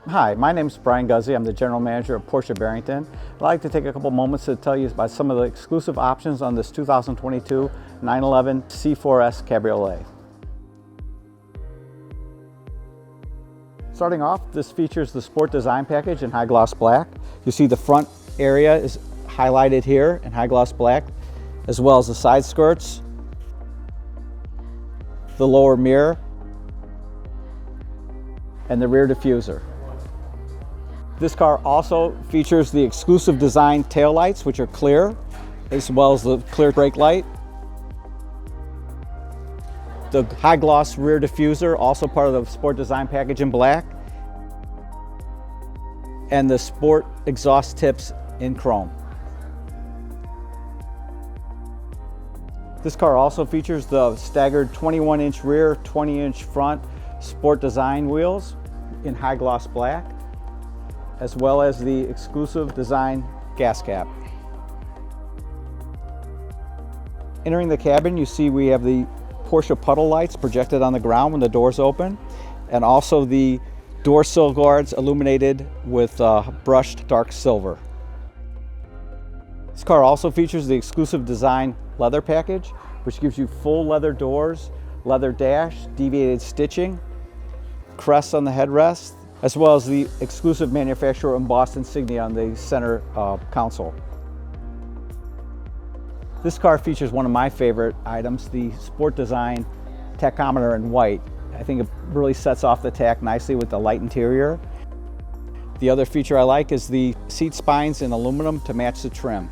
Hi, my name is Brian Guzzi. I'm the General Manager of Porsche Barrington. I'd like to take a couple moments to tell you about some of the exclusive options on this 2022 911 C4S Cabriolet. Starting off, this features the Sport Design Package in high gloss black. You see the front area is highlighted here in high gloss black, as well as the side skirts, the lower mirror, and the rear diffuser. This car also features the exclusive design taillights, which are clear, as well as the clear brake light. The high gloss rear diffuser, also part of the Sport Design Package in black. And the sport exhaust tips in chrome. This car also features the staggered 21-inch rear, 20-inch front Sport Design wheels in high gloss black, as well as the exclusive design gas cap. Entering the cabin, you see we have the Porsche puddle lights projected on the ground when the doors open, and also the door sill guards illuminated with brushed dark silver. This car also features the exclusive design leather package, which gives you full leather doors, leather dash, deviated stitching, crests on the headrest, as well as the exclusive manufacturer embossed insignia on the center console. This car features one of my favorite items, the Sport Design tachometer in white. I think it really sets off the tach nicely with the light interior. The other feature I like is the seat spines in aluminum to match the trim.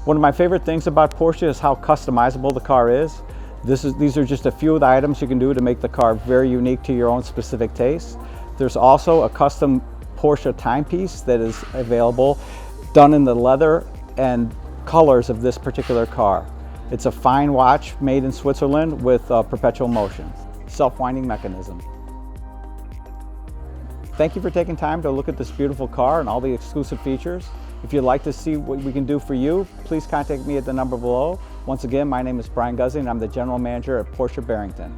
One of my favorite things about Porsche is how customizable the car is. These are just a few of the items you can do to make the car very unique to your own specific taste. There's also a custom Porsche timepiece that is available, done in the leather and colors of this particular car. It's a fine watch made in Switzerland with perpetual motion, self-winding mechanism. Thank you for taking time to look at this beautiful car and all the exclusive features. If you'd like to see what we can do for you, please contact me at the number below. Once again, my name is Brian Guzzi and I'm the General Manager at Porsche Barrington.